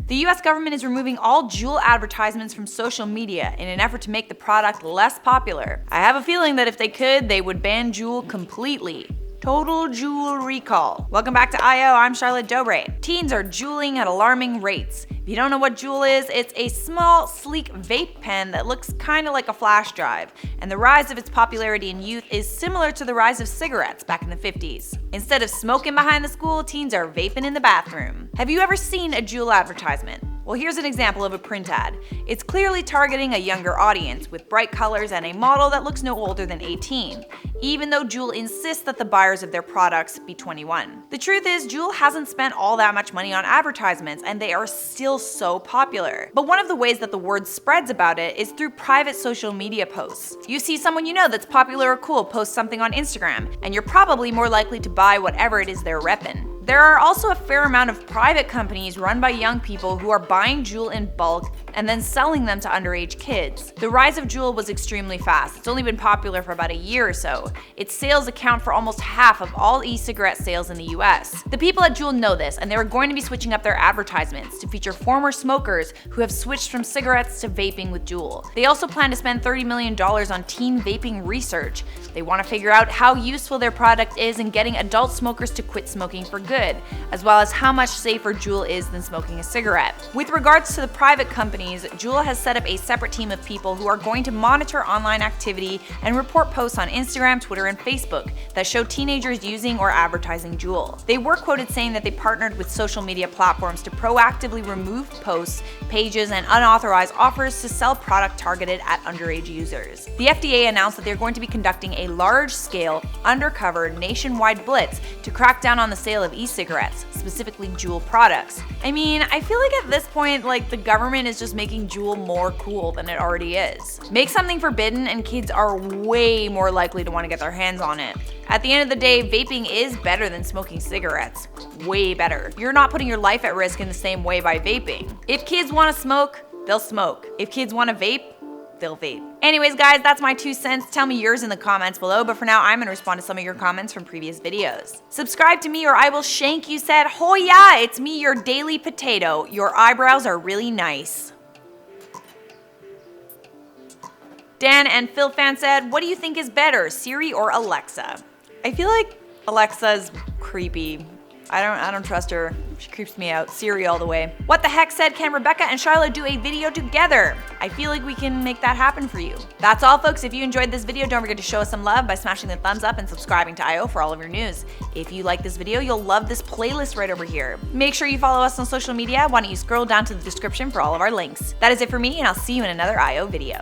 The US government is removing all Joule advertisements from social media in an effort to make the product less popular. I have a feeling that if they could, they would ban Joule completely. Total Joule recall. Welcome back to I.O. I'm Charlotte Dobre. Teens are juuling at alarming rates. If you don't know what Joule is, it's a small, sleek vape pen that looks kind of like a flash drive, and the rise of its popularity in youth is similar to the rise of cigarettes back in the 50s. Instead of smoking behind the school, teens are vaping in the bathroom. Have you ever seen a Joule advertisement? Well, here's an example of a print ad. It's clearly targeting a younger audience with bright colors and a model that looks no older than 18, even though Joule insists that the buyers of their products be 21. The truth is, Joule hasn't spent all that much money on advertisements, and they are still so popular. But one of the ways that the word spreads about it is through private social media posts. You see someone you know that's popular or cool post something on Instagram, and you're probably more likely to buy whatever it is they're repping. There are also a fair amount of private companies run by young people who are buying Joule in bulk and then selling them to underage kids. The rise of Joule was extremely fast. It's only been popular for about a year or so. Its sales account for almost half of all e-cigarette sales in the US. The people at Joule know this, and they are going to be switching up their advertisements to feature former smokers who have switched from cigarettes to vaping with Joule. They also plan to spend $30 million on teen vaping research. They want to figure out how useful their product is in getting adult smokers to quit smoking for good, as well as how much safer Joule is than smoking a cigarette. With regards to the private companies, Joule has set up a separate team of people who are going to monitor online activity and report posts on Instagram, Twitter, and Facebook that show teenagers using or advertising Joule. They were quoted saying that they partnered with social media platforms to proactively remove posts, pages, and unauthorized offers to sell product targeted at underage users. The FDA announced that they're going to be conducting a large-scale, undercover, nationwide blitz to crack down on the sale of e-cigarettes, specifically Joule products. I mean, I feel like at this point, the government is just making Joule more cool than it already is. Make something forbidden and kids are way more likely to want to get their hands on it. At the end of the day, vaping is better than smoking cigarettes. Way better. You're not putting your life at risk in the same way by vaping. If kids want to smoke, they'll smoke. If kids want to vape, they'll vape. Anyways, guys, that's my 2 cents. Tell me yours in the comments below, but for now, I'm gonna respond to some of your comments from previous videos. Subscribe to me or I will shank you said, "Oh yeah, it's me, your daily potato. Your eyebrows are really nice." Dan and Phil Fan said, "What do you think is better, Siri or Alexa?" I feel like Alexa's creepy. I don't trust her. She creeps me out. Siri all the way. What the heck said, "Can Rebecca and Charlotte do a video together?" I feel like we can make that happen for you. That's all, folks. If you enjoyed this video, don't forget to show us some love by smashing the thumbs up and subscribing to I.O. for all of your news. If you like this video, you'll love this playlist right over here. Make sure you follow us on social media. Why don't you scroll down to the description for all of our links. That is it for me, and I'll see you in another I.O. video.